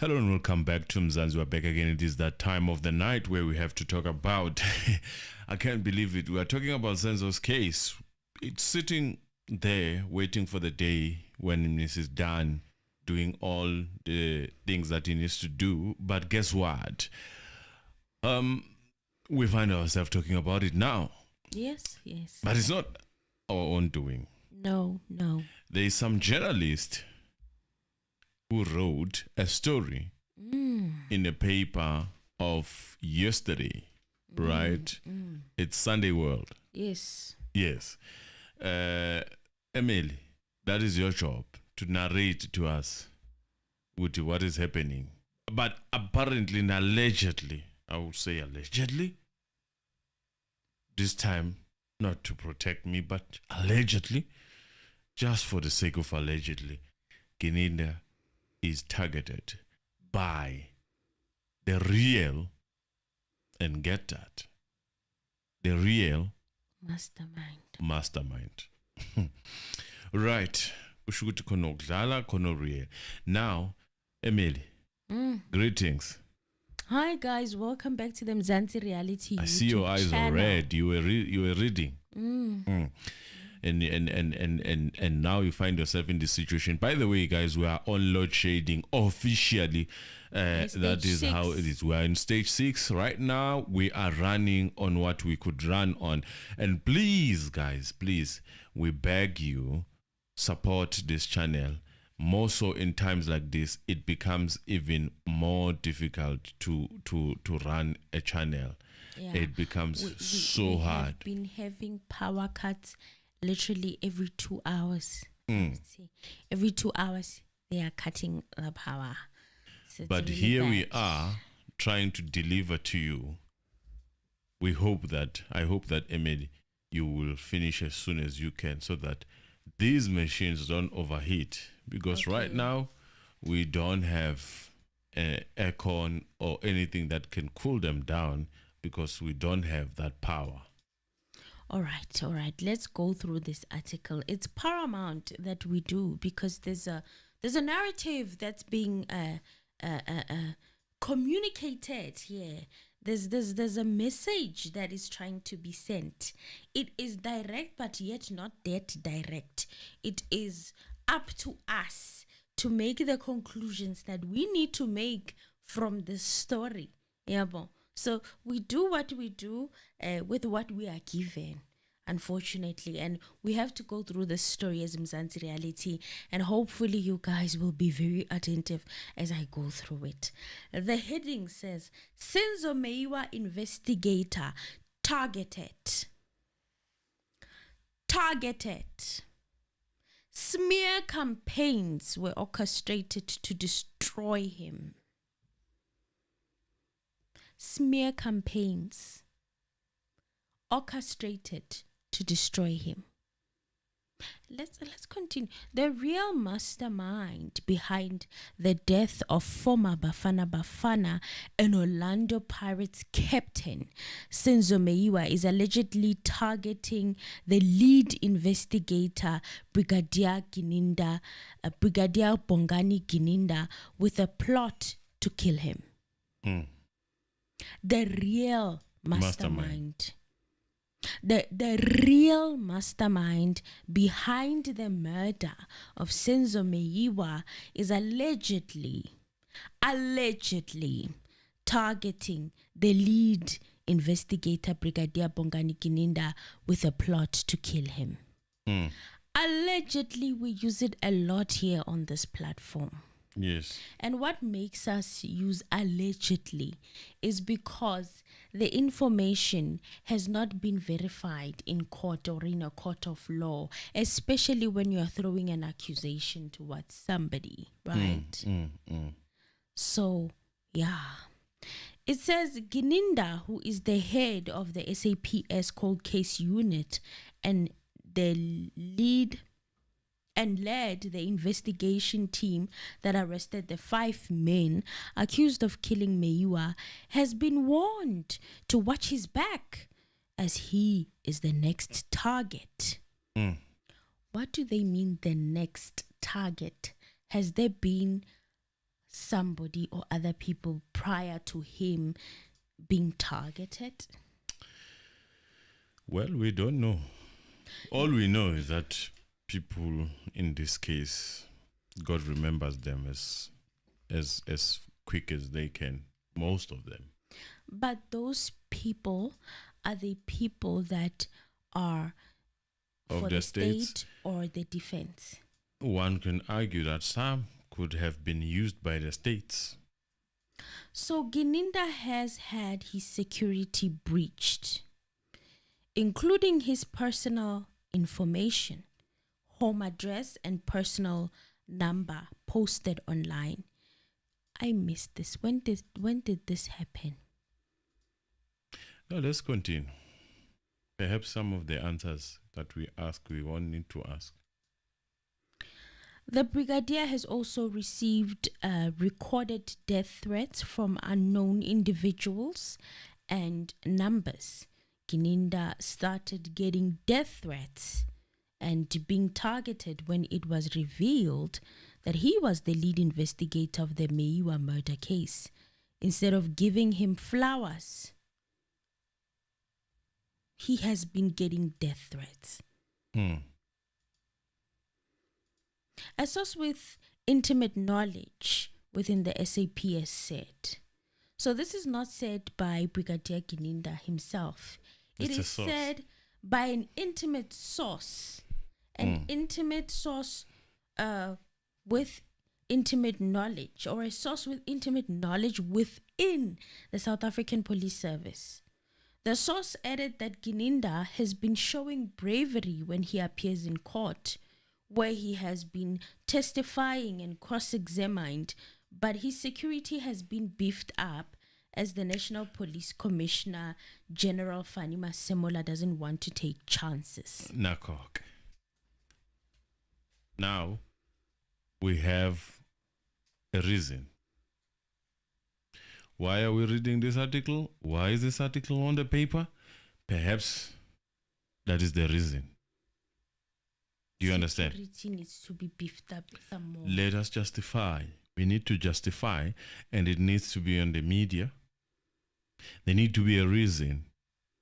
Hello and welcome back to Mzansi. We're back again. It is that time of the night where we have to talk about, I can't believe it, we are talking about Senzo's case. It's sitting there waiting for the day when this is done, doing all the things that he needs to do. But guess what? We find ourselves talking about it now. Yes. But it's not our own doing. No. There is some journalist who wrote a story in a paper of yesterday, right? It's Sunday World. Yes. Emily, that is your job to narrate to us what is happening. But apparently and allegedly, I would say allegedly, this time not to protect me, but allegedly, just for the sake of allegedly, Gininda is targeted by the real, and get that, the real mastermind. Right. Ushukuthi khona ukudlala khona real. Now, Emily, greetings. Hi guys, welcome back to the Mzansi Reality. I see your eyes channel. are red. You were reading. And now you find yourself in this situation. By the way, guys, we are on load shading officially. That is 6. How it is. We are in stage 6 right now. We are running on what we could run on. And please, guys, please, we beg you, support this channel. More so in times like this, it becomes even more difficult to run a channel. Yeah. It becomes so hard. We've been having power cuts literally every 2 hours. Every 2 hours, they are cutting the power. So but really here we are trying to deliver to you. I hope that Emily, you will finish as soon as you can so that these machines don't overheat. Because right now, we don't have aircon or anything that can cool them down because we don't have that power. All right. Let's go through this article. It's paramount that we do because there's a narrative that's being communicated here. There's a message that is trying to be sent. It is direct, but yet not that direct. It is up to us to make the conclusions that we need to make from the story. Yeah, so we do what we do with what we are given, unfortunately, and we have to go through the story as Mzansi Reality, and hopefully you guys will be very attentive as I go through it. The heading says, Senzo Meyiwa Investigator targeted. Smear campaigns were orchestrated to destroy him. Smear campaigns orchestrated to destroy him. Let's continue. The real mastermind behind the death of former Bafana and Orlando Pirates captain Senzo Meyiwa is allegedly targeting the lead investigator Brigadier Bongani Gininda with a plot to kill him. The real mastermind. The real mastermind behind the murder of Senzo Meyiwa is allegedly targeting the lead investigator Brigadier Bongani Gininda with a plot to kill him. Allegedly, we use it a lot here on this platform. Yes. And what makes us use allegedly is because the information has not been verified in court or in a court of law, especially when you are throwing an accusation towards somebody, right? So, yeah. It says Gininda, who is the head of the SAPS cold case unit and led the investigation team that arrested the 5 men accused of killing Meyiwa, has been warned to watch his back as he is the next target. What do they mean, the next target? Has there been somebody or other people prior to him being targeted? Well, we don't know. All we know is that people in this case, God remembers them as quick as they can, most of them. But those people are the people that are Of for the the states? state or the defense. One can argue that some could have been used by the states. So Gininda has had his security breached, including his personal information, home address, and personal number posted online. I missed this. When did this happen? Now let's continue. Perhaps some of the answers that we ask, we won't need to ask. The brigadier has also received recorded death threats from unknown individuals and numbers. Gininda started getting death threats and being targeted when it was revealed that he was the lead investigator of the Meyiwa murder case. Instead of giving him flowers, he has been getting death threats. A source with intimate knowledge within the SAPS said. So this is not said by Brigadier Gininda himself. It is said by an intimate source. An intimate source with intimate knowledge, or a source with intimate knowledge within the South African Police Service. The source added that Gininda has been showing bravery when he appears in court, where he has been testifying and cross-examined, but his security has been beefed up as the National Police Commissioner General Fani Masemola doesn't want to take chances. Nakok. Now, we have a reason. Why are we reading this article? Why is this article on the paper? Perhaps that is the reason. Do you understand? Security needs to be beefed up some more. Let us justify. We need to justify, and it needs to be on the media. There need to be a reason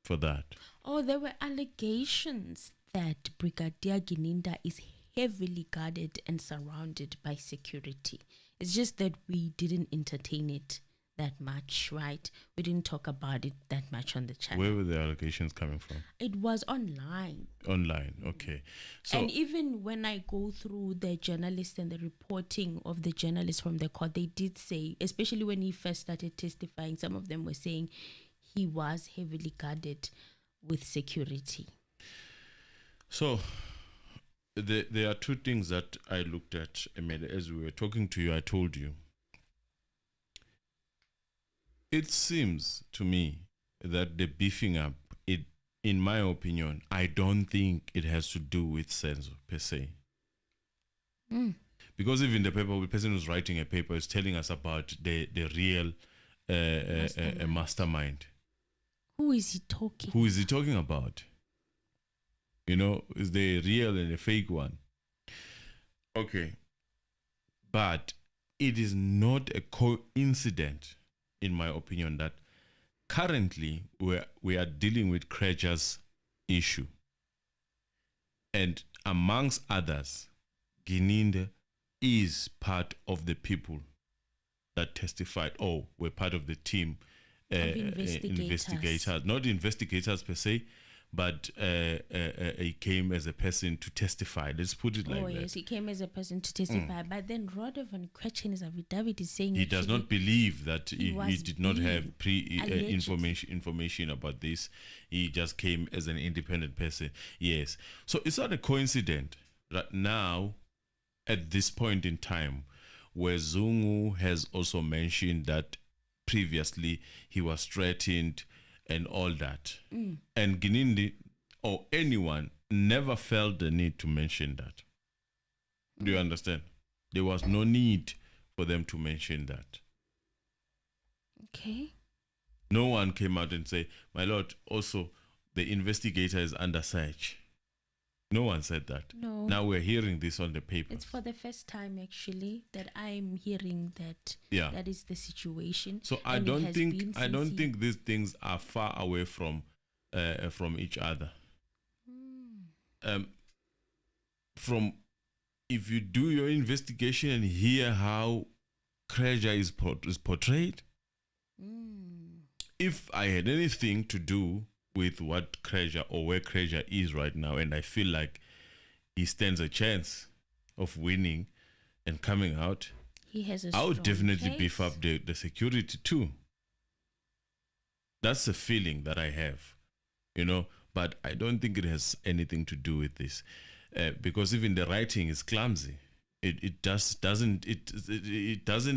for that. Oh, there were allegations that Brigadier Gininda is heavily guarded and surrounded by security. It's just that we didn't entertain it that much, right? We didn't talk about it that much on the channel. Where were the allegations coming from? It was online. Online, okay. So, and even when I go through the journalists and the reporting of the journalists from the court, they did say, especially when he first started testifying, some of them were saying he was heavily guarded with security. So, there are two things that I looked at, Emile. As we were talking to you, I told you. It seems to me that the beefing up, in my opinion, I don't think it has to do with Senzo per se. Because even the person who's writing a paper is telling us about the real mastermind. Who is he talking? Who is he talking about? You know, is the real and the fake one? Okay. But it is not a coincidence, in my opinion, that currently we are dealing with Krejcir's issue. And amongst others, Gininda is part of the people that testified, were part of the team investigators. Not investigators per se, but he came as a person to testify. Let's put it like that. Oh, yes, he came as a person to testify. But then Radovan Krejcir in his affidavit is saying he does not believe that he did not have information about this. He just came as an independent person. Yes. So it's not a coincidence that now, at this point in time, where Zungu has also mentioned that previously he was threatened and all that. And Gininda or anyone never felt the need to mention that. Do you understand? There was no need for them to mention that. Okay. No one came out and said, my lord, also the investigator is under search. No one said that. No. Now we're hearing this on the paper. It's for the first time, actually, that I'm hearing that. Yeah. That is the situation. So I don't think these things are far away from each other. From if you do your investigation and hear how Krejcir is portrayed, if I had anything to do with what Krejcir or where Krejcir is right now, and I feel like he stands a chance of winning and coming out, he has a I would definitely case. beef up the security too. That's the feeling that I have, but I don't think it has anything to do with this, because even the writing is clumsy. It doesn't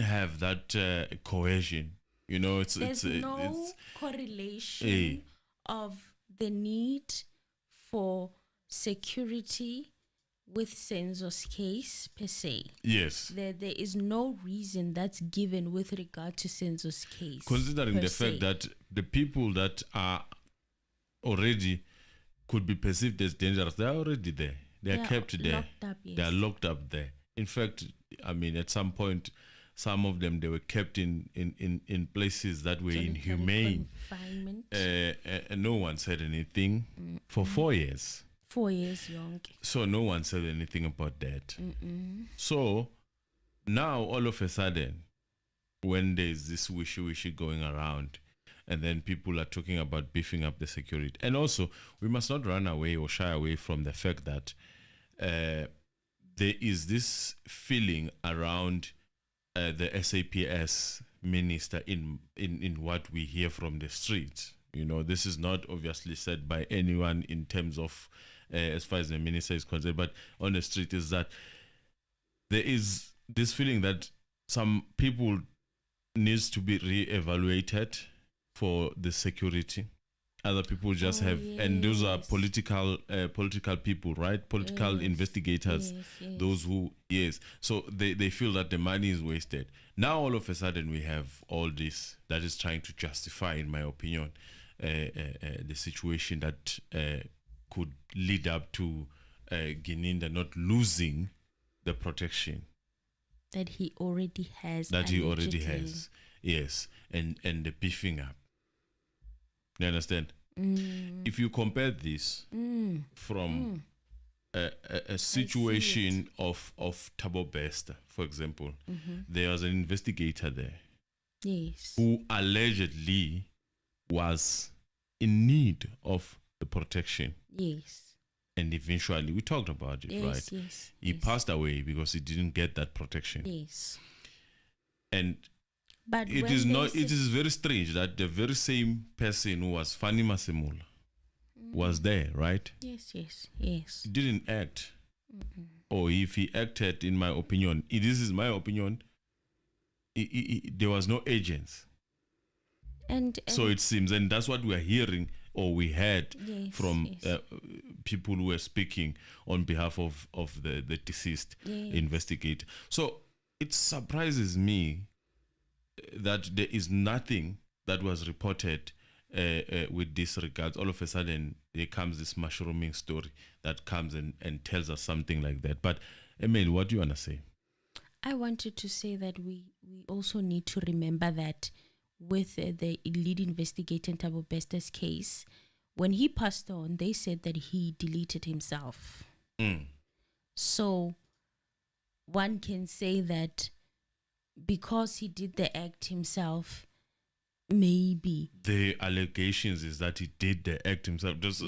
have that cohesion. There's no correlation of the need for security with Senzo's case per se. Yes. There is no reason that's given with regard to Senzo's case. Considering the fact that the people that are already could be perceived as dangerous, they're already there. They are kept there. Locked up, yes. They are locked up there. In fact, at some point, some of them, they were kept in places that were inhumane. Confinement. And no one said anything for 4 years. 4 years young. So no one said anything about that. So now all of a sudden, when there's this wishy-wishy going around, and then people are talking about beefing up the security. And also, we must not run away or shy away from the fact that there is this feeling around the SAPS minister in what we hear from the streets. This is not obviously said by anyone in terms of as far as the minister is concerned, but on the street is that there is this feeling that some people needs to be re-evaluated for the security. Other people just and those are political people, right? Political investigators, those who, so they feel that the money is wasted. Now all of a sudden we have all this that is trying to justify, in my opinion, the situation that could lead up to Gininda not losing the protection that he already has. Yes, and the beefing up. You understand? If you compare this from a situation of Thabo Bester, for example, there was an investigator there, who allegedly was in need of the protection. And eventually, we talked about it, right? He passed away because he didn't get that protection. And but it is very strange that the very same person who was Fanny Masemola was there, right? Yes. He didn't act. Or if he acted, in my opinion, this is my opinion, there was no agents. And so it seems, and that's what we are hearing, or we heard from people who were speaking on behalf of the deceased investigator. So it surprises me that there is nothing that was reported with this regards. All of a sudden, there comes this mushrooming story that comes and tells us something like that. But Emil, what do you want to say? I wanted to say that we also need to remember that with the lead investigator in Thabo Bester's case, when he passed on, they said that he deleted himself. So one can say that because he did the act himself, maybe the allegations is that he did the act himself. That's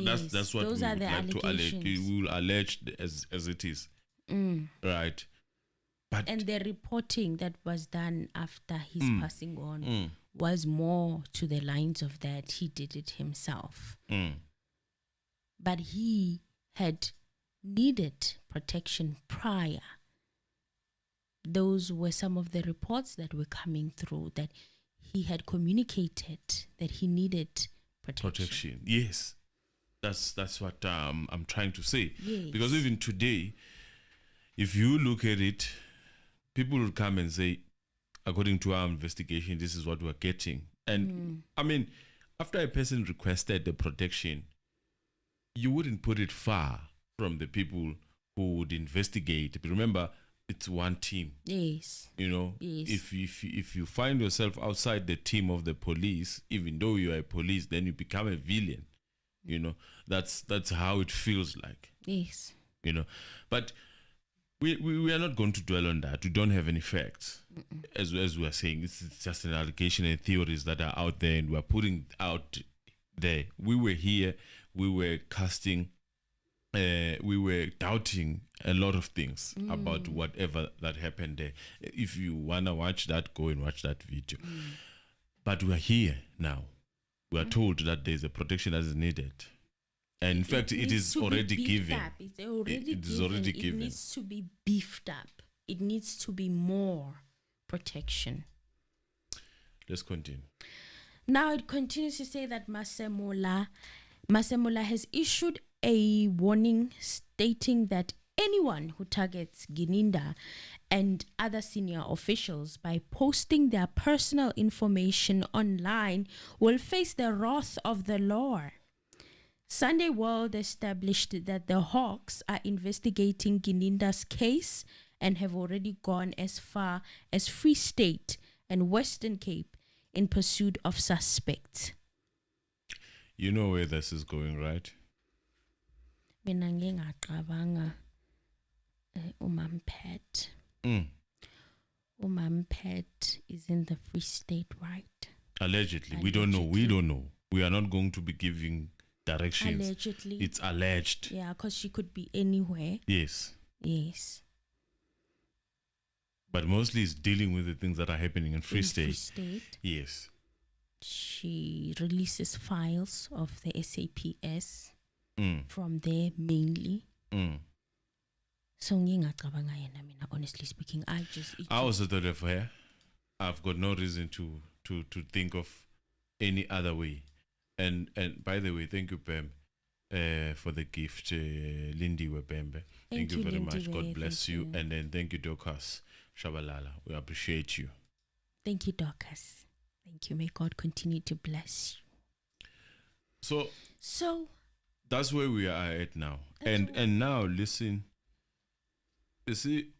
what those we would like to allege. We will allege as it is, right? And the reporting that was done after his passing on was more to the lines of that he did it himself. But he had needed protection prior. Those were some of the reports that were coming through, that he had communicated that he needed protection. Yes, that's what I'm trying to say. Because even today, if you look at it, people will come and say, according to our investigation, this is what we're getting. And I mean, after a person requested the protection, you wouldn't put it far from the people who would investigate. But remember, it's one team. Yes. Yes. If you find yourself outside the team of the police, even though you are a police, then you become a villain. That's how it feels like. Yes. But we are not going to dwell on that. We don't have any facts. As we are saying, it's just an allegation and theories that are out there, and we are putting out there. We were here, we were casting, we were doubting a lot of things about whatever that happened there. If you want to watch that, go and watch that video. But we are here now. We are told that there is a protection that is needed. And in fact, it is already given. It is already given. It needs to be beefed up. It needs to be more protection. Let's continue. Now it continues to say that Masemola has issued a warning stating that anyone who targets Gininda and other senior officials by posting their personal information online will face the wrath of the law. Sunday World established that the Hawks are investigating Gininda's case and have already gone as far as Free State and Western Cape in pursuit of suspects. You know where this is going, right? Mina ngingacabanga uMampet. Umampet is in the Free State, right? Allegedly. We don't know. We are not going to be giving directions. Allegedly. It's alleged. Yeah, because she could be anywhere. Yes. But mostly it's dealing with the things that are happening in Free State. Free State. Yes. She releases files of the SAPS from there mainly. So ngingacabanga yena mina, honestly speaking. I also thought of her. I've got no reason to think of any other way. And by the way, thank you, Pam, for the gift, Lindy Webembe. Thank you very much. God bless you. And then thank you, Dorcas Shabalala. We appreciate you. Thank you, Dorcas. Thank you. May God continue to bless you. So that's where we are at now. And now listen. You see,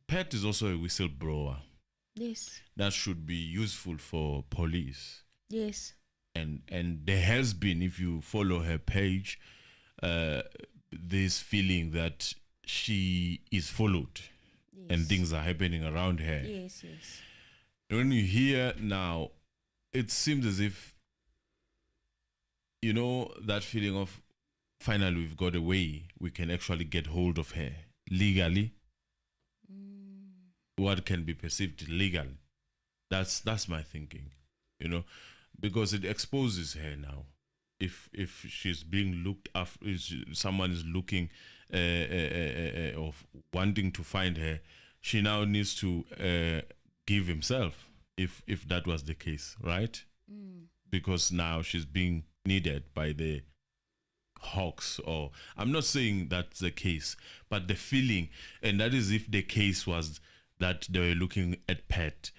Pat is also a whistleblower. Yes. That should be useful for police. Yes. And there has been, if you follow her page, this feeling that she is followed and things are happening around her. Yes. When you hear now, it seems as if, that feeling of finally we've got a way we can actually get hold of her legally. What can be perceived legally. That's my thinking, because it exposes her now. If she's being looked after, someone is looking of wanting to find her, she now needs to give himself. If that was the case, right? Because now she's being needed by the Hawks, or I'm not saying that's the case, but the feeling, and that is if the case was that they were looking at Pat.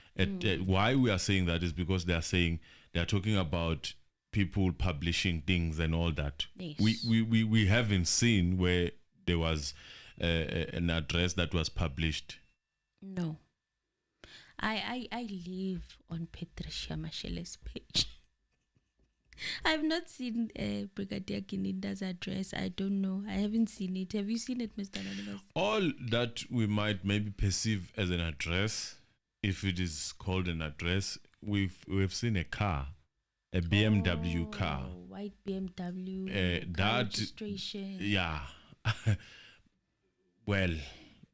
Why we are saying that is because they are talking about people publishing things and all that. Yes. We haven't seen where there was an address that was published. No. I live on Patricia Morgan's page. I've not seen Brigadier Gininda's address. I don't know. I haven't seen it. Have you seen it, Mr. Anonymous? All that we might maybe perceive as an address, if it is called an address, we've seen a car, a BMW car, white BMW, registration. Yeah. Well,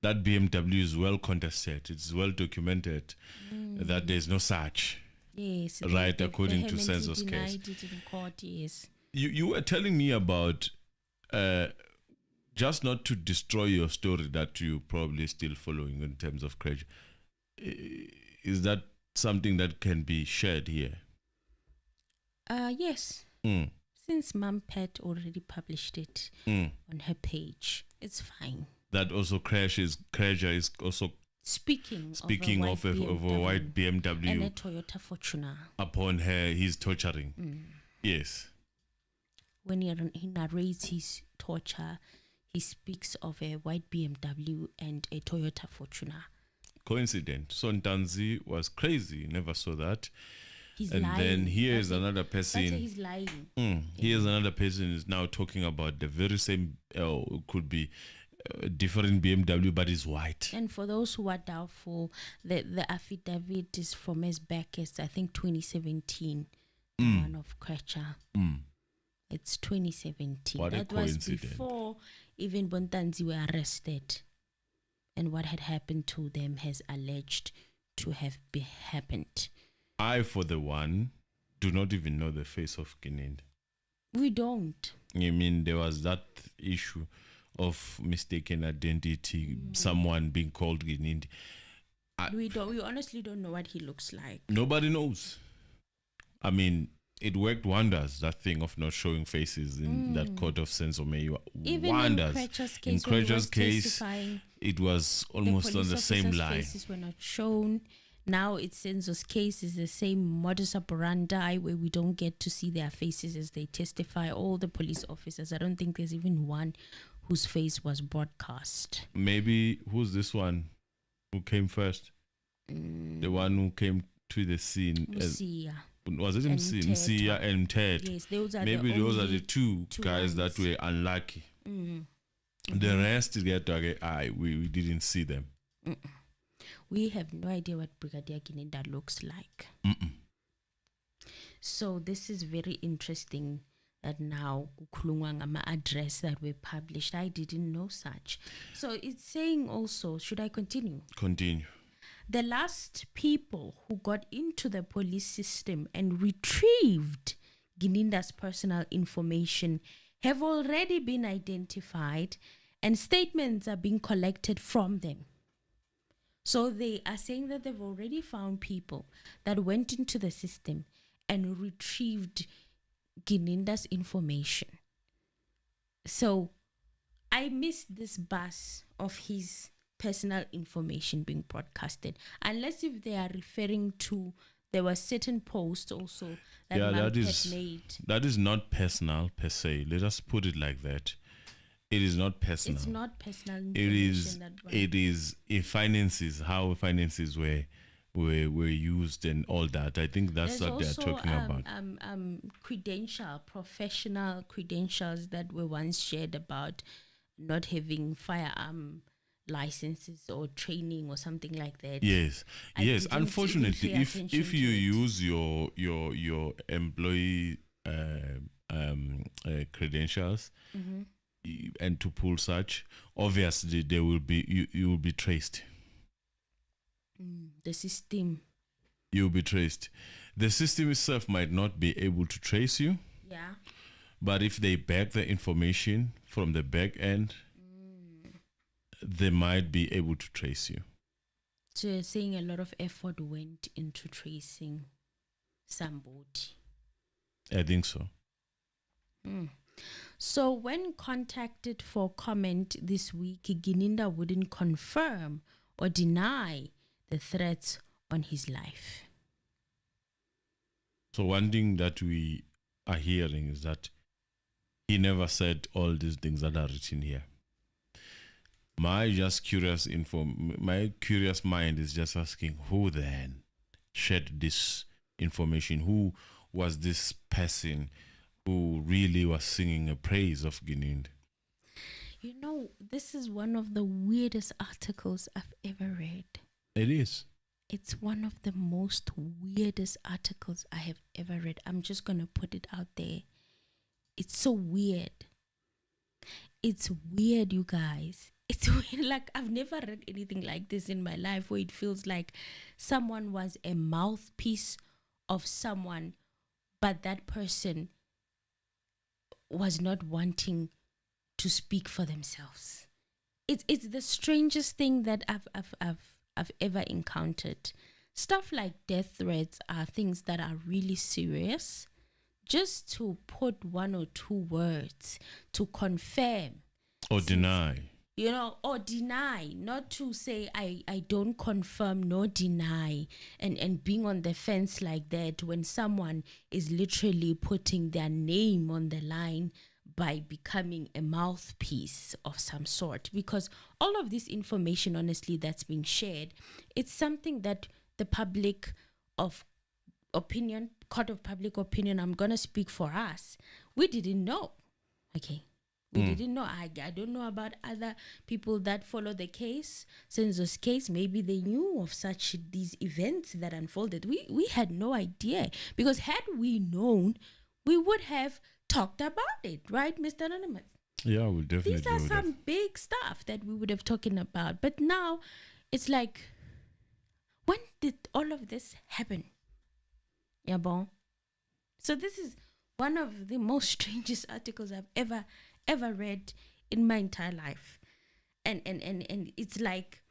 that BMW is well contested. It's well documented that there's no such. Yes, right, according to Senzo's case. It in court, yes. You were telling me about, just not to destroy your story that you probably still following in terms of Krejcir. Is that something that can be shared here? Yes. Since Mom Pat already published it on her page, it's fine. That also Krejcir is also Speaking of a white BMW and a Toyota Fortuner upon her, he's torturing. Yes. when he narrates his torture, he speaks of a white BMW and a Toyota Fortuner. Coincident. So Ntanzi was crazy. Never saw that. He's and lying. Then here's another person. He's lying. Here's another person who's now talking about the very same, could be a different BMW, but it's white. And for those who are doubtful, the affidavit is from as back as, I think, 2017. One of Krejcir. It's 2017. What a that was coincidence. before even Bontanzi were arrested. And what had happened to them has alleged to have happened. I, for the one, do not even know the face of Gininda. We don't. I mean, there was that issue of mistaken identity, someone being called Gininda. We honestly don't know what he looks like. Nobody knows. I mean, it worked wonders, that thing of not showing faces in that court of Senzo Meyiwa. Even wonders. In Krejcir's case, it was almost on the same line. Faces were not shown. Now it's Senzo's case is the same modus operandi where we don't get to see their faces as they testify. All the police officers, I don't think there's even one whose face was broadcast. Maybe, who's this one who came first? The one who came to the scene. Was it Msia and Ted? Yes, those are those are the two guys ones that were unlucky. The rest, we didn't see them. We have no idea what Brigadier Gininda looks like. So this is very interesting that now Kulungwangama address that we published. I didn't know such. So it's saying also, should I continue? Continue. The last people who got into the police system and retrieved Gininda's personal information have already been identified and statements are being collected from them. So they are saying that they've already found people that went into the system and retrieved Gininda's information. So I missed this buzz of his personal information being broadcasted, unless if they are referring to there were certain posts also that Mount had made. That is not personal per se. Let us put it like that. It is not personal. It's not personal information. It is finances, how finances were used and all that. I think that's what they're talking about. Professional credentials that were once shared about not having firearm licenses or training or something like that. Yes. Unfortunately, if you use your employee credentials and to pull such, obviously there will be you will be traced. The system. You'll be traced. The system itself might not be able to trace you. Yeah. But if they back the information from the back end, they might be able to trace you. So you're saying a lot of effort went into tracing somebody. I think so. So when contacted for comment this week, Gininda wouldn't confirm or deny the threats on his life. So one thing that we are hearing is that he never said all these things that are written here. My curious mind is just asking, who then shared this information? Who was this person who really was singing a praise of Gininda? You know, this is one of the weirdest articles I've ever read. It is. It's one of the most weirdest articles I have ever read. I'm just going to put it out there. It's so weird. It's weird, you guys. It's weird. Like, I've never read anything like this in my life where it feels like someone was a mouthpiece of someone, but that person was not wanting to speak for themselves. It's the strangest thing that I've ever encountered. Stuff like death threats are things that are really serious. Just to put one or two words to confirm or deny. or deny, not to say I don't confirm nor deny, and being on the fence like that when someone is literally putting their name on the line by becoming a mouthpiece of some sort. Because all of this information, honestly, that's being shared, it's something that the public of opinion, court of public opinion, I'm going to speak for us, we didn't know. Okay. We didn't know. I don't know about other people that follow the case. Senzo's case, maybe they knew of these events that unfolded. We had no idea, because had we known, we would have talked about it, right, Mr. Anonymous? Yeah, we definitely. These are some big stuff that we would have talking about. But now, it's like, when did all of this happen? Yeah, bon. So this is one of the most strangest articles I've ever read in my entire life. And it's like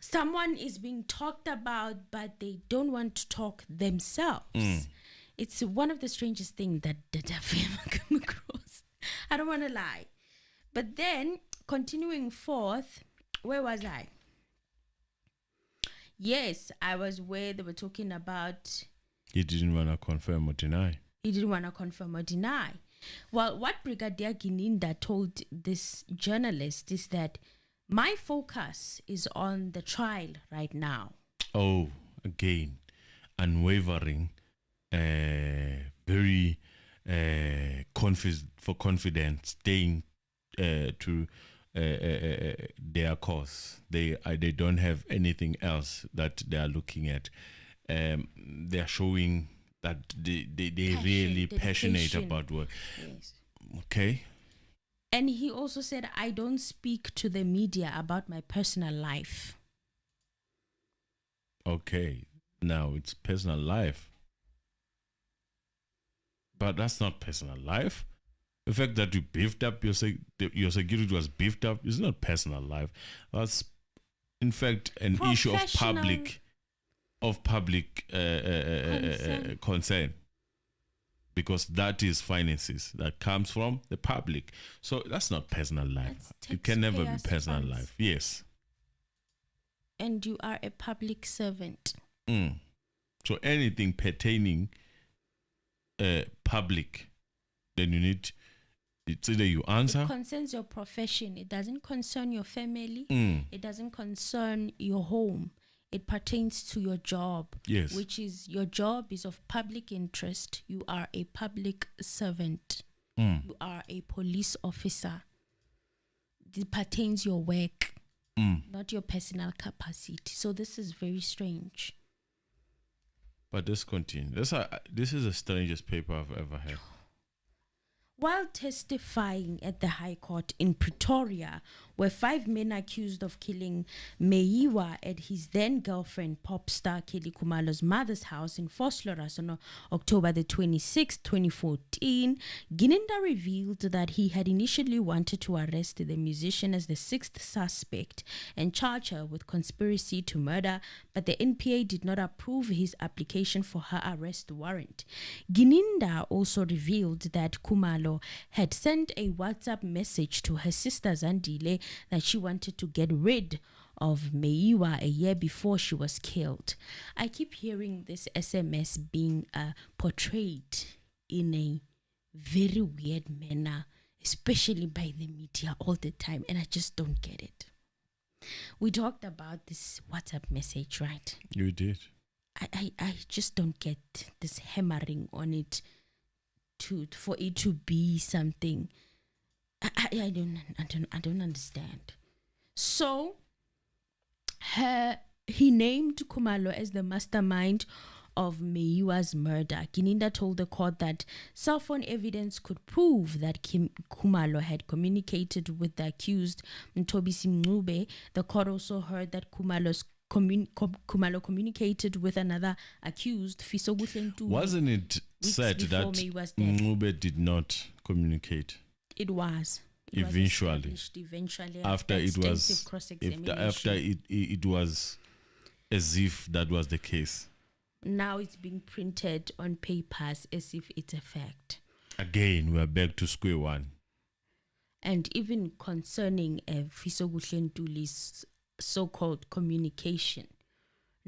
someone is being talked about, but they don't want to talk themselves. It's one of the strangest things that I've ever come across. I don't want to lie. But then, continuing forth, where was I? Yes, I was where they were talking about... He didn't want to confirm or deny. He didn't want to confirm or deny. Well, what Brigadier Gininda told this journalist is that my focus is on the trial right now. Oh, again, unwavering, very confident, staying to their cause. They don't have anything else that they are looking at. They are showing that they really passionate about work. Yes. Okay. And he also said, I don't speak to the media about my personal life. Okay. Now it's personal life. But that's not personal life. The fact that you beefed up, your security was beefed up, is not personal life. That's, in fact, an issue of public concern, because that is finances that comes from the public. So that's not personal life. It can never be personal life. Yes. And you are a public servant. So anything pertaining public, then you need, it's either you answer. It concerns your profession. It doesn't concern your family. It doesn't concern your home. It pertains to your job. Yes. Which is, your job is of public interest. You are a public servant. You are a police officer. It pertains your work, not your personal capacity. So this is very strange. But let's continue. This is the strangest paper I've ever had. While testifying at the High Court in Pretoria, where 5 men accused of killing Meyiwa at his then-girlfriend, pop star Kelly Khumalo's mother's house in Vosloorus on October the 26th, 2014, Gininda revealed that he had initially wanted to arrest the musician as the 6th suspect and charge her with conspiracy to murder, but the NPA did not approve his application for her arrest warrant. Gininda also revealed that Khumalo had sent a WhatsApp message to her sister Zandile that she wanted to get rid of Meyiwa a year before she was killed. I keep hearing this SMS being portrayed in a very weird manner, especially by the media all the time, and I just don't get it. We talked about this WhatsApp message, right? You did. I just don't get this hammering on it for it to be something. I don't understand. So he named Khumalo as the mastermind of Meyiwa's murder. Gininda told the court that cell phone evidence could prove that Khumalo had communicated with the accused Mthobisi Mncube. The court also heard that Khumalo communicated with another accused, Fiso Gutlentu. Wasn't it said that Mncube did not communicate? It was. Eventually after it was as if that was the case. Now it's being printed on papers as if it's a fact. Again, we are back to square one. And even concerning Fisoguhle Ntuli's so-called communication,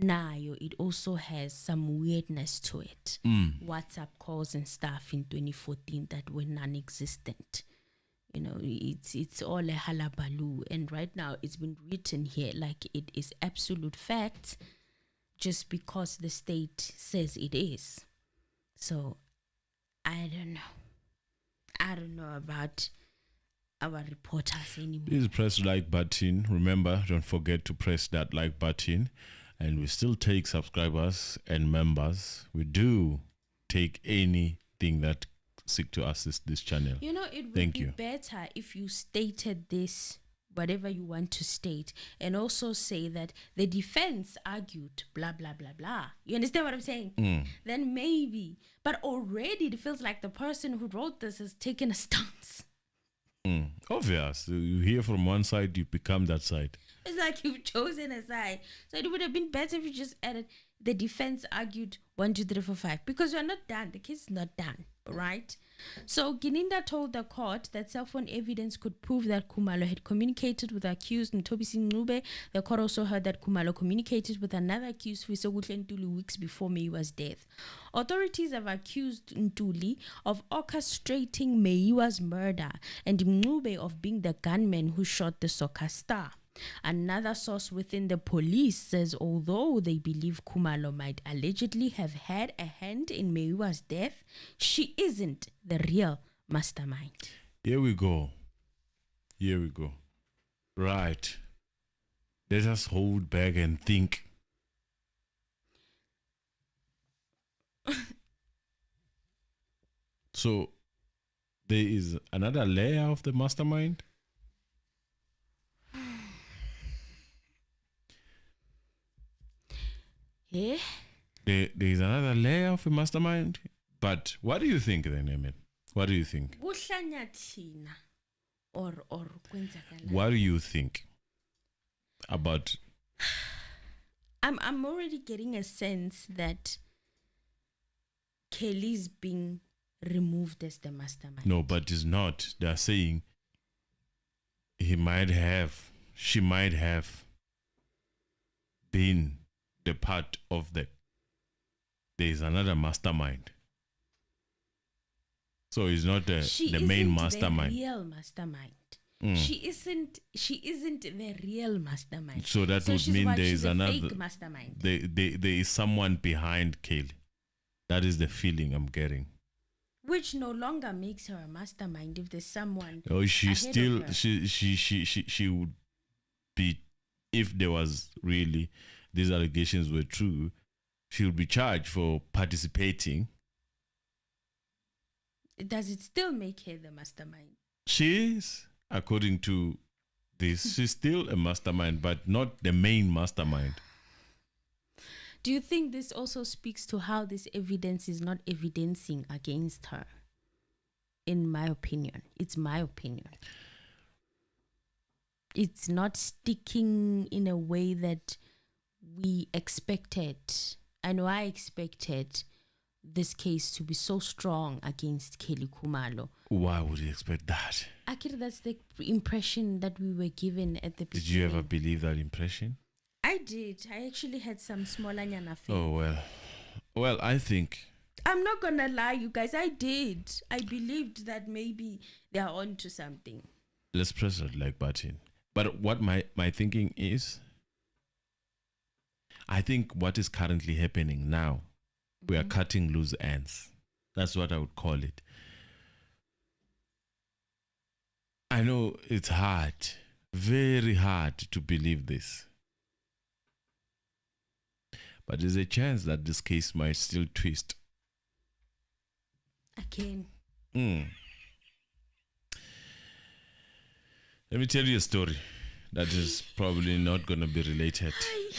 nayo it also has some weirdness to it. WhatsApp calls and stuff in 2014 that were non-existent. You know, it's all a halabaloo, and right now it's been written here like it is absolute fact, just because the state says it is. So I don't know about our reporters anymore. Please press like button. Remember, don't forget to press that like button. And we still take subscribers and members. We do take anything that seek to assist this channel. You know, it would be better if you stated this, whatever you want to state, and also say that the defense argued blah blah blah blah. You understand what I'm saying? Then maybe, but already it feels like the person who wrote this has taken a stance. Obvious. You hear from one side, you become that side. It's like you've chosen a side. So it would have been better if you just added the defense argued 1, 2, 3, 4, 5, because we're not done. The case is not done, right? So Gininda told the court that cell phone evidence could prove that Khumalo had communicated with the accused Ntobisi Ncube. The court also heard that Khumalo communicated with another accused, Fisoguhle Ntuli, weeks before Meyiwa's death. Authorities have accused Ntuli of orchestrating Meyiwa's murder and Ncube of being the gunman who shot the soccer star. Another source within the police says although they believe Khumalo might allegedly have had a hand in Meyiwa's death, she isn't the real mastermind. Here we go. Right. Let us hold back and think. So, there is another layer of the mastermind? Yeah. There is another layer of a mastermind. But what do you think then, Emil? What do you think? Or what do you think about? I'm already getting a sense that Kelly's being removed as the mastermind. No, but it's not. They're saying she might have been the part of there is another mastermind. So it's not the main mastermind. The real mastermind. She isn't the real mastermind. So that would mean there is another fake mastermind. There is someone behind Kelly. That is the feeling I'm getting. Which no longer makes her a mastermind if there's someone. Oh, she would be, if there was really these allegations were true, she would be charged for participating. Does it still make her the mastermind? She is, according to this, she's still a mastermind, but not the main mastermind. Do you think this also speaks to how this evidence is not evidencing against her? In my opinion, it's my opinion. It's not sticking in a way that we expected. I know I expected this case to be so strong against Kelly Khumalo. Why would you expect that? Actually, that's the impression that we were given at the beginning. Did you ever believe that impression? I did. I actually had some small anyana faith. Oh, well. Well, I think... I'm not going to lie, you guys. I did. I believed that maybe they are on to something. Let's press that like button. But what my thinking is, I think what is currently happening now, we are cutting loose ends. That's what I would call it. I know it's hard, very hard to believe this. But there's a chance that this case might still twist. Again. Let me tell you a story that is probably not going to be related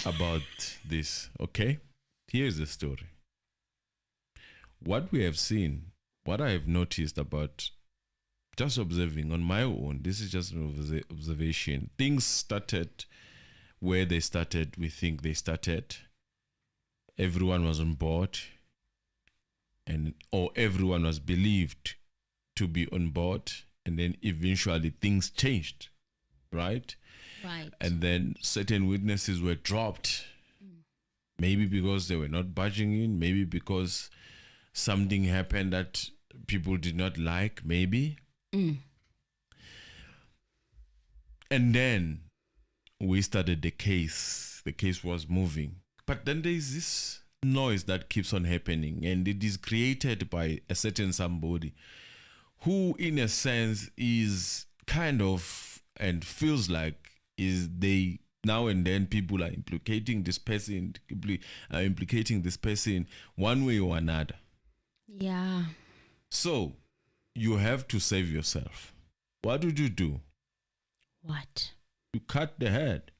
about this, okay? Here's the story. What we have seen, what I have noticed about just observing on my own, this is just an observation. Things started where they started, we think they started. Everyone was on board, or everyone was believed to be on board, and then eventually things changed, right? Right. And then certain witnesses were dropped, maybe because they were not budging in, maybe because something happened that people did not like, maybe. And then we started the case. The case was moving. But then there is this noise that keeps on happening, and it is created by a certain somebody who, in a sense, is kind of and feels like is they now and then people are implicating this person, one way or another. Yeah. So you have to save yourself. What would you do? What? You cut the head.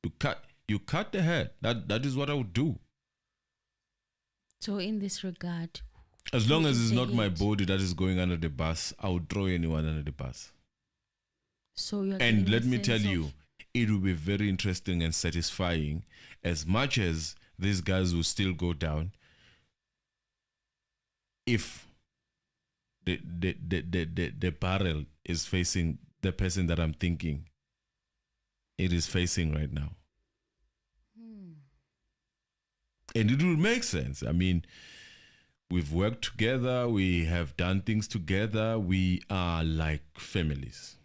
You cut the head. That is what I would do. So in this regard, as long as it's not my body that is going under the bus, I would throw anyone under the bus. So you're and let me tell you, it will be very interesting and satisfying. As much as these guys will still go down, if the barrel is facing the person that I'm thinking it is facing right now. And it will make sense. I mean, we've worked together. We have done things together. We are like families.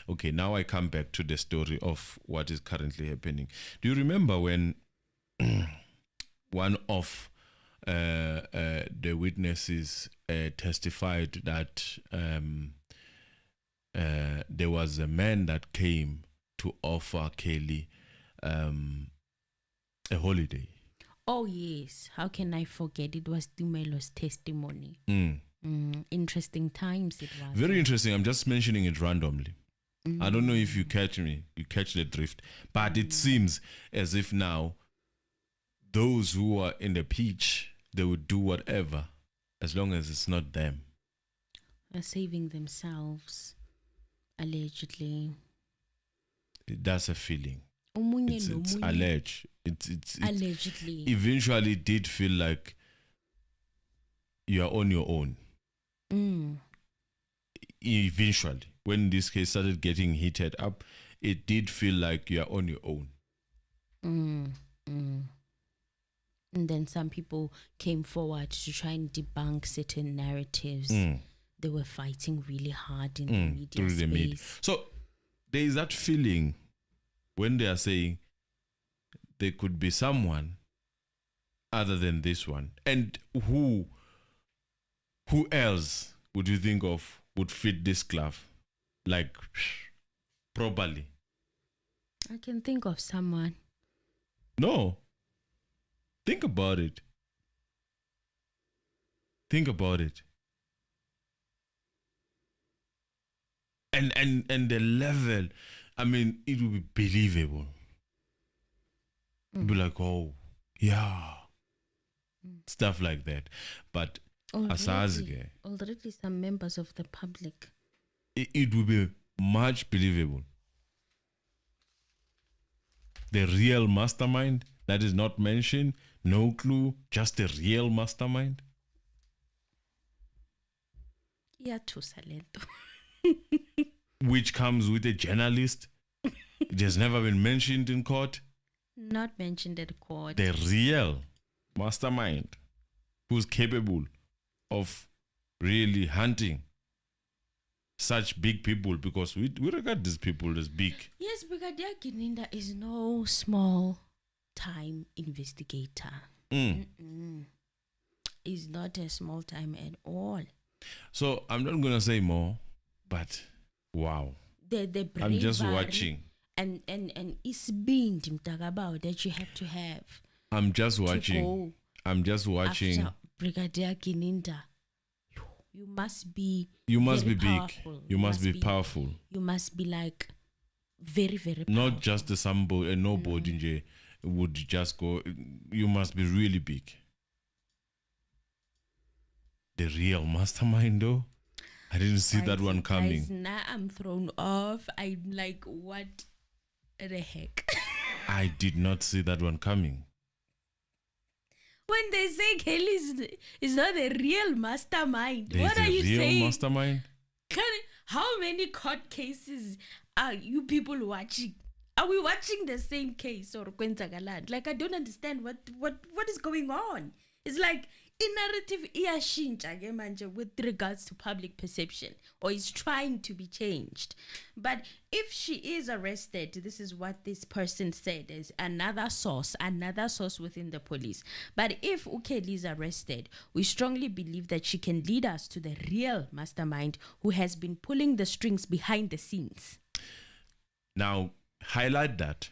Okay, now I come back to the story of what is currently happening. Do you remember when one of the witnesses testified that there was a man that came to offer Kelly a holiday? Oh, yes. How can I forget? It was Tumelo's testimony. Interesting times it was. Very interesting. I'm just mentioning it randomly. I don't know if you catch the drift. But it seems as if now those who are in the pitch, they would do whatever as long as it's not them. They're saving themselves, allegedly. That's a feeling. It's alleged. It's allegedly. Eventually it did feel like you are on your own. Eventually, when this case started getting heated up, it did feel like you are on your own. And then some people came forward to try and debunk certain narratives. They were fighting really hard in the media through the media. So there is that feeling when they are saying there could be someone other than this one. And who else would you think of would fit this glove? Like, properly. I can think of someone. No. Think about it. Think about it. And the level, I mean, it will be believable. It'll be like, oh, yeah. Stuff like that. But already some members of the public. It will be much believable. The real mastermind that is not mentioned, no clue, just the real mastermind. Yeah, to Salento. Which comes with a journalist. It has never been mentioned in court. Not mentioned at court. The real mastermind who's capable of really hunting such big people, because we regard these people as big. Yes, Brigadier Gininda is no small time investigator. Is not a small time at all. So I'm not gonna say more, but wow. The bravery I'm just watching. And isibindi mtakabao that you have to have. I'm just watching. After Brigadier Gininda. You must be big. Powerful. You must be powerful. You must be like very, very powerful. Not just a somebody, a nobody would just go. You must be really big. The real mastermind, though, I didn't see that one coming. Guys, now I'm thrown off. I'm like, what the heck? I did not see that one coming. When they say Kelly is not the real mastermind, There's what are a you real saying? mastermind. How many court cases are you people watching? Are we watching the same case or Kwenzagaland? Like, I don't understand what is going on. It's like in narrative iyashintsha ke manje with regards to public perception, or is trying to be changed. But if she is arrested, this is what this person said is another source within the police. But if Ukeli is arrested, we strongly believe that she can lead us to the real mastermind who has been pulling the strings behind the scenes. Now, highlight that.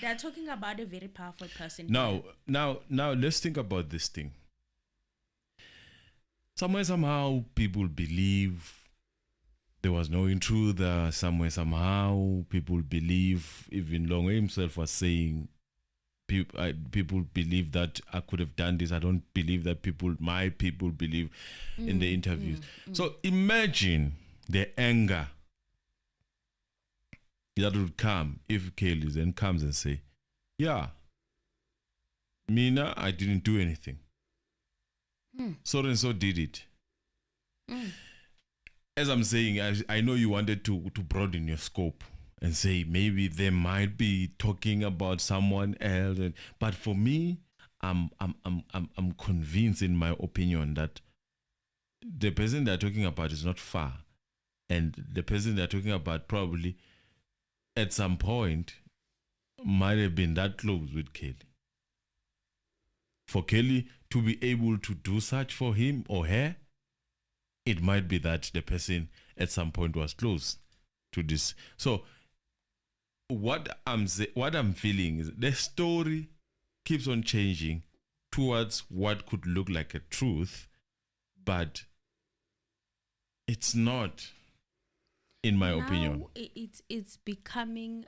They're talking about a very powerful person. Now, let's think about this thing. Somehow, people believe there was no intruder. Somehow, people believe, even Longo himself was saying, people believe that I could have done this. I don't believe that my people believe in the interviews. So imagine the anger that would come if Kelly then comes and say, yeah, Mina, I didn't do anything. So and so did it. As I'm saying, I know you wanted to broaden your scope and say maybe they might be talking about someone else, but for me, I'm convinced in my opinion that the person they're talking about is not far, and the person they're talking about probably at some point might have been that close with Kelly. For Kelly to be able to do such for him or her, it might be that the person at some point was close to this. So what I'm feeling is the story keeps on changing towards what could look like a truth, but it's not, in my opinion. It's becoming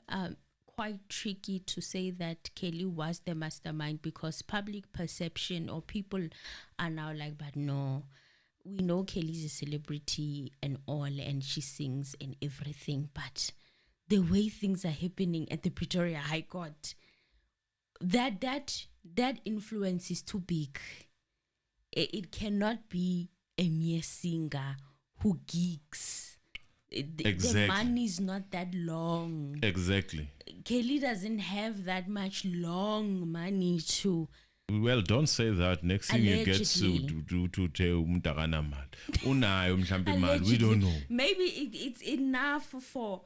quite tricky to say that Kelly was the mastermind, because public perception or people are now like, but no, we know Kelly's a celebrity and all, and she sings and everything, but the way things are happening at the Pretoria High Court, that influence is too big. It cannot be a mere singer who gigs. Exactly. The money is not that long. Exactly. Kelly doesn't have that much long money to. Well, don't say that. Next thing you get sued to tell Mutagana man. We don't know. Maybe it's enough for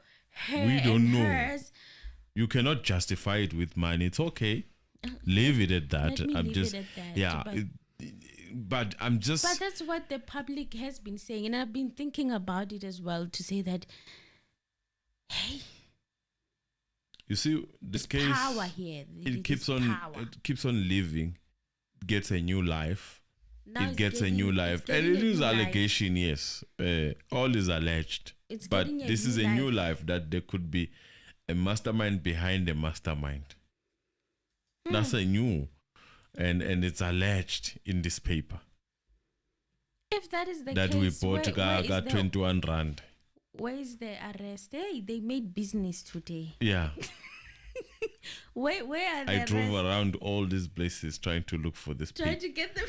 her. We don't know. Hers. You cannot justify it with money. It's okay. Leave it at that. Let me leave it at that. Yeah. But I'm just. But that's what the public has been saying, and I've been thinking about it as well, to say that, hey, you see, this case, power here. It keeps on living, gets a new life. Now it gets a new life, and it is allegation. Yes, all is alleged. But this is a new life, that there could be a mastermind behind a mastermind. That's a new. And it's alleged in this paper. If that is the that case, we bought got 21 rand. Where is the arrest? Hey, they made business today. Yeah. Where are they? I drove around all these places trying to look for this paper. Trying to get them.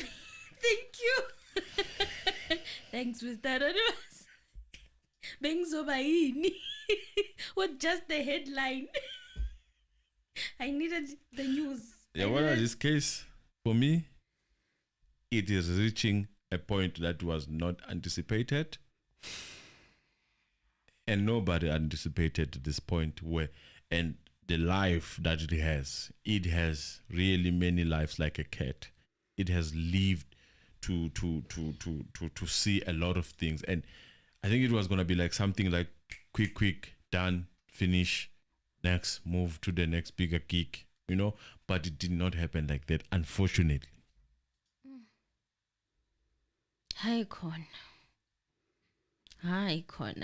Thank you. Thanks, Mr. Anonymous. Bengzobaini. With just the headline. I needed the news. Yeah, what is this case? For me, it is reaching a point that was not anticipated, and nobody anticipated this point and the life that it has really many lives like a cat. It has lived to see a lot of things, and I think it was gonna be like something like quick, done, finish, next, move to the next bigger gig. But it did not happen like that, unfortunately. Hi, Connor,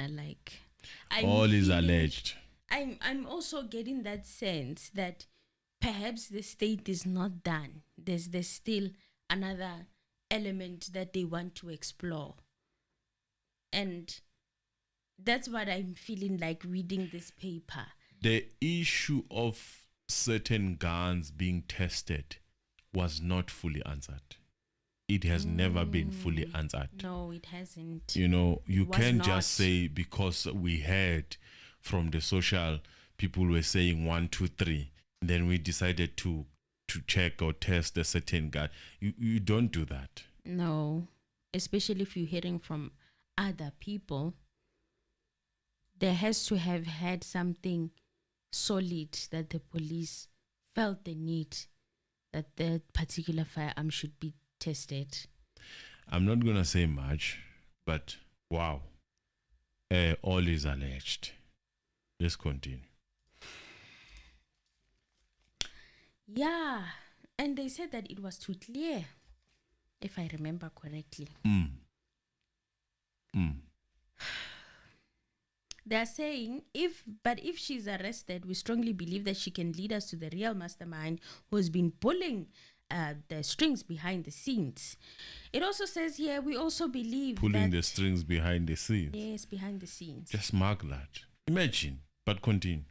like... All is alleged. I'm also getting that sense that perhaps the state is not done. There's still another element that they want to explore. And that's what I'm feeling like reading this paper. The issue of certain guns being tested was not fully answered. It has never been fully answered. No, it hasn't. You know, you Was can't not. just say because we heard from the social people were saying 1, 2, 3, then we decided to check or test a certain guy. You don't do that. No, especially if you're hearing from other people. There has to have had something solid that the police felt the need that that particular firearm should be tested. I'm not going to say much, but wow. All is alleged. Let's continue. Yeah, and they said that it was too clear, if I remember correctly. They're saying if she's arrested, we strongly believe that she can lead us to the real mastermind who's been pulling the strings behind the scenes. It also says here, we also believe pulling the strings behind the scenes. Yes, behind the scenes. Just mark that. Imagine, but continue.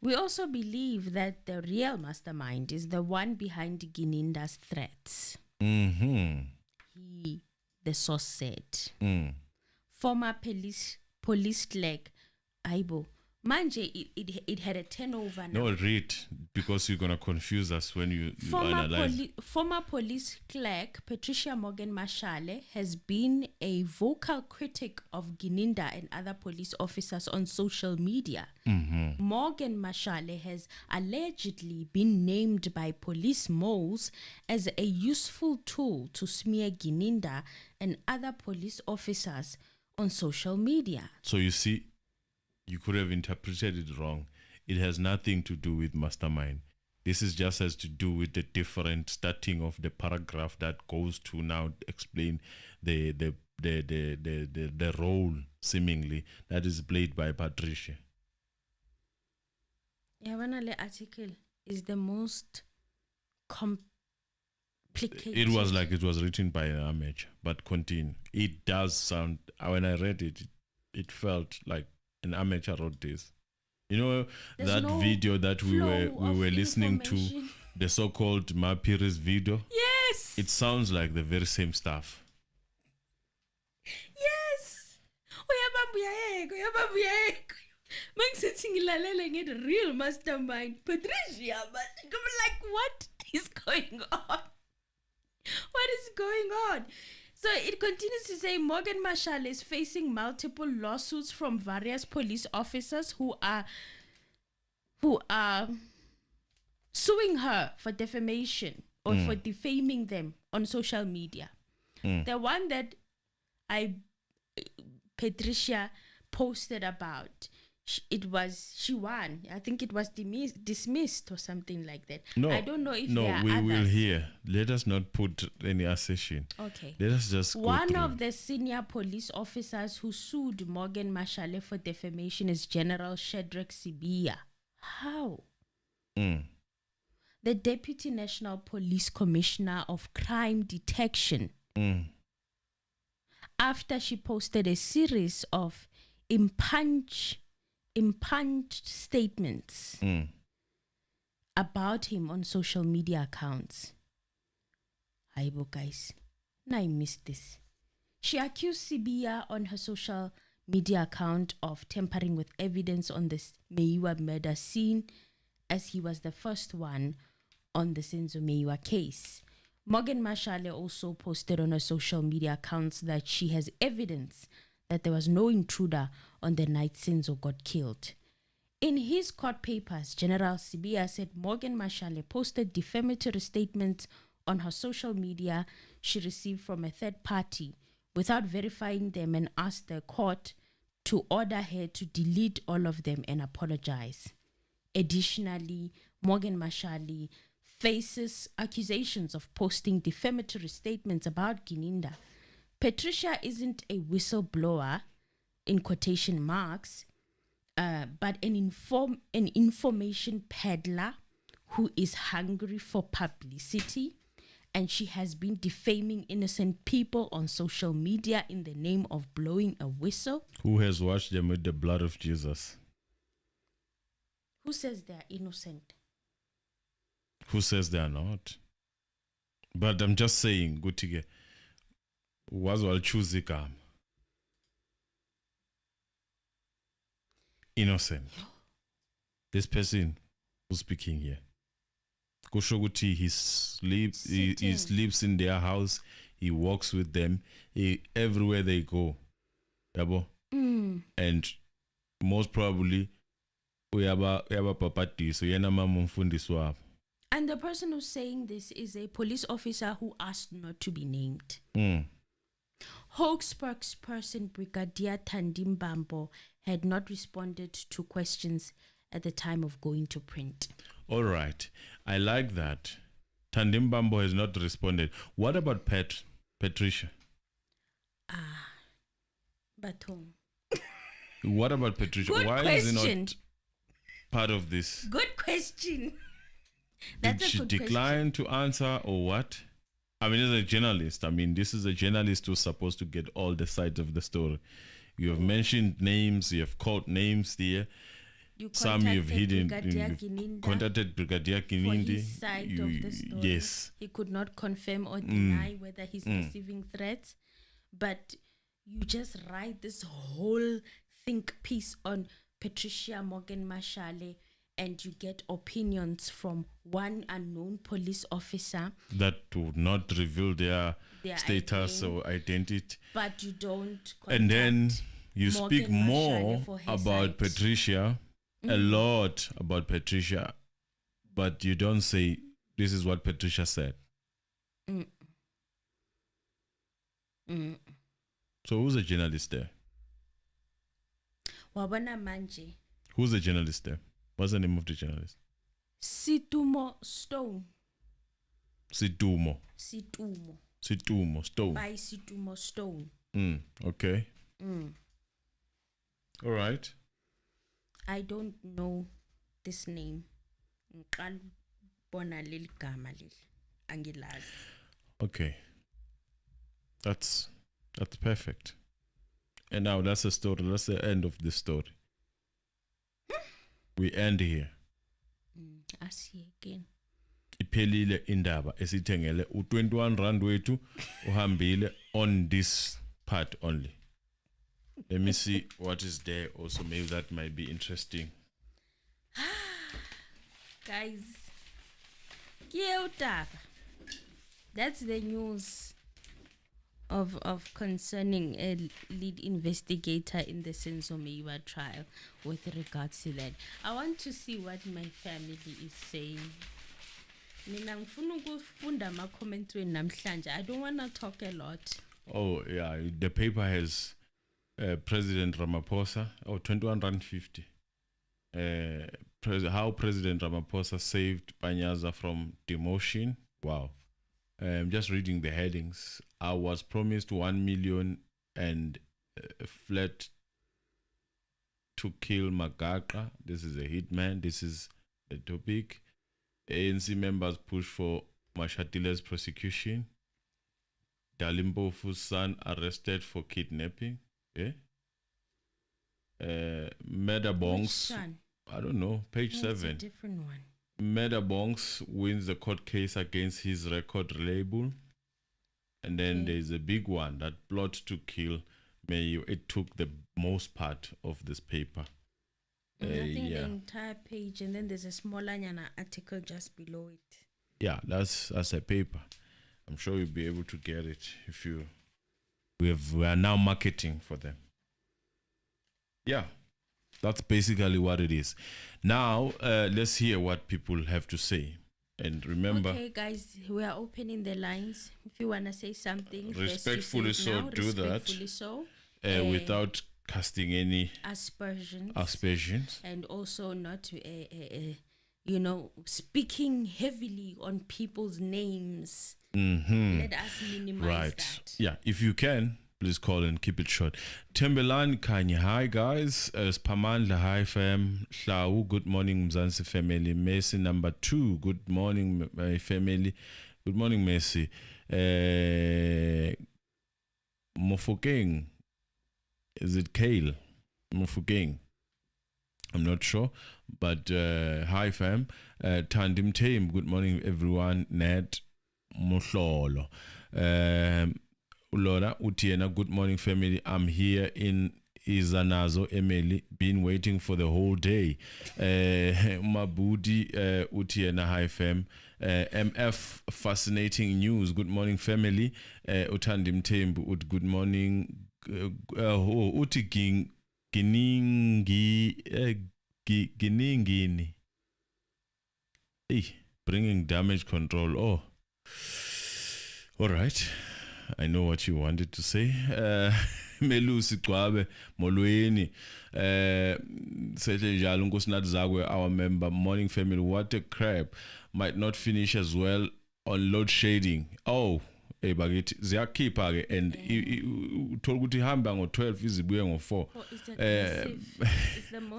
We also believe that the real mastermind is the one behind Gininda's threats. The source said. Former police clerk Aibo. Manje, it had a turnover now. No, read, because you're going to confuse us when you analyze. Former police clerk Patricia Morgan has been a vocal critic of Gininda and other police officers on social media. Morgan has allegedly been named by police moles as a useful tool to smear Gininda and other police officers on social media. So you see, you could have interpreted it wrong. It has nothing to do with mastermind. This is just has to do with the different starting of the paragraph that goes to now explain the role seemingly that is played by Patricia. The article is the most complicated. It was like it was written by an amateur, but continue. It does sound, when I read it, it felt like an amateur wrote this. You know, There's that no video that we were listening to, the so-called Mapiri's video? Yes! It sounds like the very same stuff. Yes! Sitting in real mastermind, Patricia, but I'm like, what is going on? What is going on? So it continues to say Morgan Marshall is facing multiple lawsuits from various police officers who are suing her for defamation or for defaming them on social media. The one that Patricia posted about, she won. I think it was dismissed or something like that. No, I don't know if no, there are we others. will hear. Let us not put any assertion. Okay. Let us just go One through. of the senior police officers who sued Morgan Marshall for defamation is General Shadrack Sibiya. How? The Deputy National Police Commissioner of Crime Detection. After she posted a series of impunged statements about him on social media accounts. Aibo guys, now I missed this. She accused Sibiya on her social media account of tampering with evidence on the Meyiwa murder scene, as he was the first one on the Senzo Meyiwa case. Morgan Marshall also posted on her social media accounts that she has evidence that there was no intruder on the night Senzo got killed. In his court papers, General Sibiya said Morgan Marshall posted defamatory statements on her social media she received from a third party without verifying them, and asked the court to order her to delete all of them and apologize. Additionally, Morgan Marshall faces accusations of posting defamatory statements about Gininda. Patricia isn't a whistleblower, in quotation marks, but an information peddler who is hungry for publicity, and she has been defaming innocent people on social media in the name of blowing a whistle. Who has washed them with the blood of Jesus? Who says they are innocent? Who says they are not? But I'm just saying, Gutige, was all choose igama. Innocent. This person who's speaking here. Kusho ukuthi he sleeps in their house, he walks with them, everywhere they go. Yabo? And most probably uyaba papati, yena mama umfundisi wabo. And the person who's saying this is a police officer who asked not to be named. Hawk spokesperson Brigadier Tandim Bambo had not responded to questions at the time of going to print. All right. I like that. Tandim Bambo has not responded. What about Patricia? Baton. What about Patricia? Good Why question. is he not part of this? Good question. Did she decline to answer or what? I mean, as a journalist, this is a journalist who's supposed to get all the sides of the story. You have mentioned names, you have called names there. Some you've hidden. You've contacted Brigadier Gininda. For his side of the story. Yes. He could not confirm or deny whether he's receiving threats. But you just write this whole think piece on Patricia Morgan Mashale, and you get opinions from one unknown police officer that would not reveal their status or identity. But you don't. And then you Morgan speak more about side. Patricia, a lot about Patricia, but you don't say this is what Patricia said. So who's the journalist there? Wabana Manje. Who's the journalist there? What's the name of the journalist? Situmo Stone. Situmo Stone. By Situmo Stone. Okay. All right. I don't know this name. Okay. That's perfect. And now that's the story. That's the end of the story. We end here. I see again. Iphelile indaba esithengele u21 rand wethu uhambile on this part only. Let me see what is there also. Maybe that might be interesting. Guys, that's the news of concerning a lead investigator in the Senzo Meyiwa trial with regards to that. I want to see what my family is saying. I don't want to talk a lot. Oh, yeah. The paper has President Ramaphosa, 21 rand 50. How President Ramaphosa saved Panyaza from demotion. Wow. I'm just reading the headings. I was promised 1 million and fled to kill Magaqa. This is a hitman. This is the topic. ANC members push for Mashatile's prosecution. Dalimbofu's son arrested for kidnapping. Medabongs. I don't know. Page 7. A different one. Medabongs wins the court case against his record label. And then there's a big one, that plot to kill Meyiwa. It took the most part of this paper. I think the entire page, and then there's a smaller article just below it. Yeah, that's a paper. I'm sure you'll be able to get it if you. We are now marketing for them. Yeah, that's basically what it is. Now, let's hear what people have to say. And remember... Okay, guys, we are opening the lines. If you want to say something... Respectfully so, do that. Respectfully so. Without casting any... Aspersions. And also not, speaking heavily on people's names. Let us minimize that. Yeah, if you can... Please call and keep it short. Tembelan Kanye, hi guys. Spamandla, hi fam. Shlau, good morning Mzansi family. Messi number 2, good morning my family. Good morning Messi. Mofokeng, is it Kale? Mofokeng, I'm not sure. But hi fam. Tandim Tame, good morning everyone. Ned, Muhlolo. Ulora Utiena, good morning family. I'm here in Izanazo Emily, been waiting for the whole day. Mabudi Utiena High Fem. MF, fascinating news. Good morning family. Utandim Tembu, good morning. Uti Giningini. Bringing damage control. Oh, all right. I know what you wanted to say. Melusi Kwabe Molweni. Sethe njalo unkosinathi zakwe, our member. Morning family. What a crap. Might not finish as well on load shading. Oh, bakithi ziyakhipha ke, and uthola ukuthi ihamba ngo12 izibuye ngo4.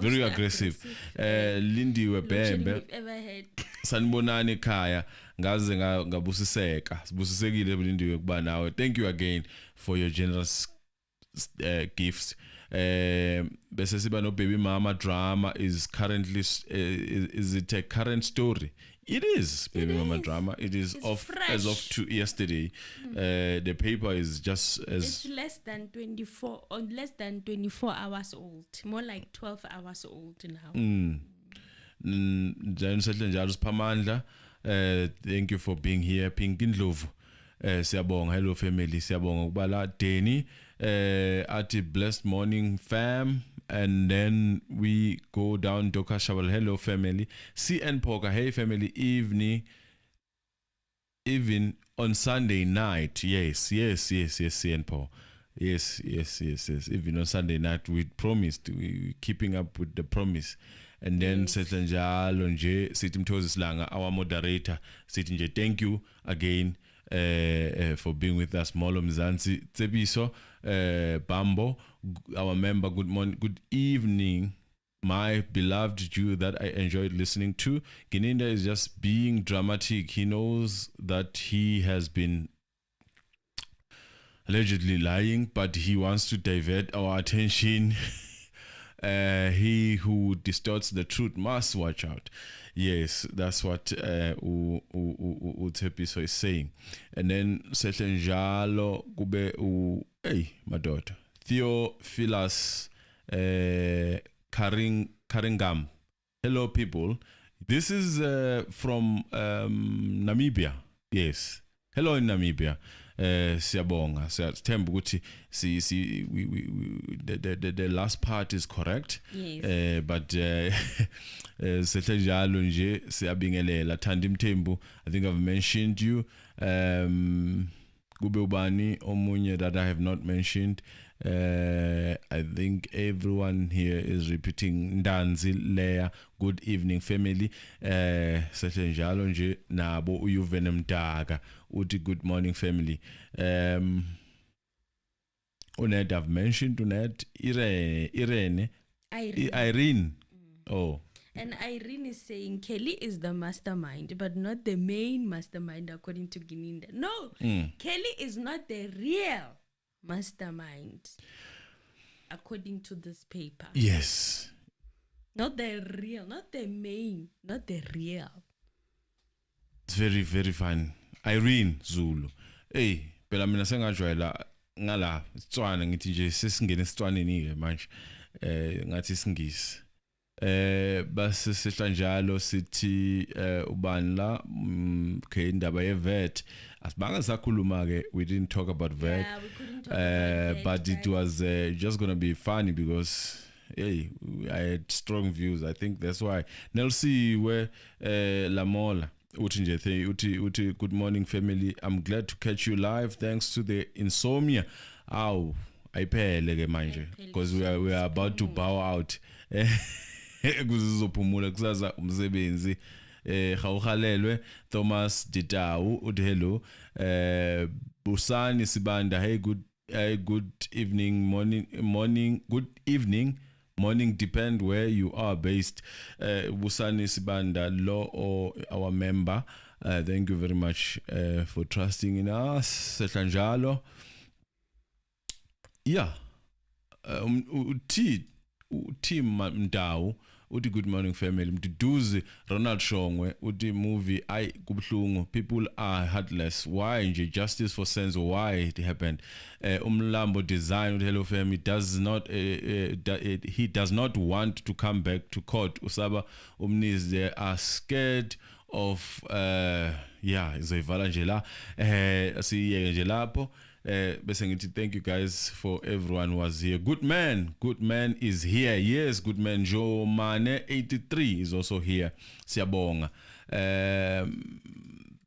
Very aggressive. Lindiwe Bembe. Sanibonani ekhaya. Ngaze ngabusiseka. Sibusisekile Lindiwe kuba nawe. Thank you again for your generous gifts. Bese siba no baby mama drama is currently is it a current story? It is baby mama drama. It is as of to yesterday. The paper is just as it's less than 24 hours old, more like 12 hours old now. Thank you for being here. Pinkindlovu. Siyabonga. Hello family. Siyabonga kubala Deni. Ati blessed morning fam. And then we go down Doka Shawl. Hello family. CN Poker. Hey family. Even on Sunday night. Yes. CN Poker. Yes. Even on Sunday night, we promised. We keeping up with the promise. And then Setlanjalo nje sithi Mthozi Silanga, our moderator, sithi nje thank you again for being with us. Molo Mzansi Tsebiso, Bambo, our member, good morning, good evening, my beloved Jew that I enjoyed listening to. Gininda is just being dramatic. He knows that he has been allegedly lying, but he wants to divert our attention. He who distorts the truth must watch out. Yes, that's what Utepiso is saying. And then Setlenjalo Gube hey, my daughter. Theophilus Karingam. Hello people. This is from Namibia. Yes. Hello in Namibia. Siyabonga. Siyabonga ukuthi the last part is correct. Yes. But sethenjalo nje siyabingelela Thandim Tembu. I think I've mentioned you. Kube ubani omunye that I have not mentioned. I think everyone here is repeating Ndanzi Leya. Good evening family. Sethenjalo nje nabo uyuvene mdaka uthi good morning family. Unet I've mentioned Unet Irene. Oh. And Irene is saying Kelly is the mastermind, but not the main mastermind according to Gininda. No, Kelly is not the real mastermind according to this paper. Yes. Not the real, not the main, not the real. It's very, very fine. Irene Zulu. Hey, phela mina sengajwayela ngala Sitswana ngithi nje sesingena eSitswaneni ke manje. Ngathi isingisi. Base sihla njalo sithi ubani la okay indaba yevet asibanga sakhuluma ke, we didn't talk about vet. Yeah, we couldn't talk about vet, but it was just going to be funny because hey, I had strong views. I think that's why Nelsi where Lamola uti good morning family. I'm glad to catch you live thanks to the insomnia. Ow, ayiphele ke manje because we are about to bow out. Kuzizophumula kusaza umsebenzi. Khawuhalelwe Thomas Ditawu uthi hello. Busani Sibanda, hey good evening, morning, good evening, morning, depend where you are based. Busani Sibanda, law or our member. Thank you very much for trusting in us. Setlanjalo. Yeah. Team Mdawu uthi good morning family mduduzi Ronald Shongwe uthi movie I kubhlungu people are heartless why nje justice for Senzo why it happened umlambo design uthi hello family does not he does not want to come back to court usaba umnizi they are scared of izoyivala nje la asiyeke nje lapho bese ngithi thank you guys for everyone who was here. Good man is here. Yes, good man Joe Mane 83 is also here. Siyabonga.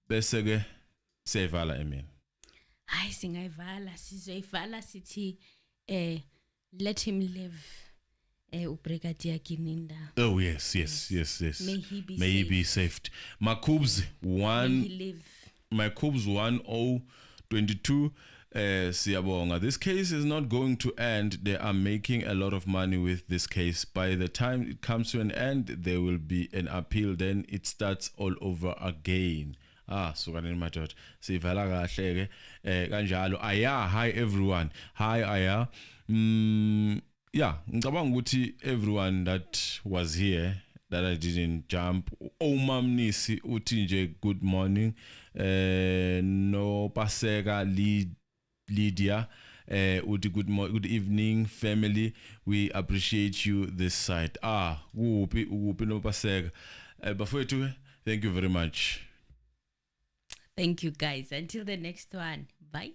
Bese ke seyivala amen. Hayi singayivala sizoyivala sithi let him live. Ubrigadier Gininda. Oh yes. May he be saved. Makubs 1022 siyabonga. This case is not going to end. They are making a lot of money with this case. By the time it comes to an end, there will be an appeal. Then it starts all over again. Sukani madoda. Sivala kahle ke kanjalo. Aya, hi everyone. Hi Aya. Ngicabanga ukuthi everyone that was here that I didn't jump. Omamnisi uthi nje good morning. No Paseka Lydia uthi good evening family. We appreciate you this side. Uphi no Paseka. Bafowethu, thank you very much. Thank you guys. Until the next one. Bye.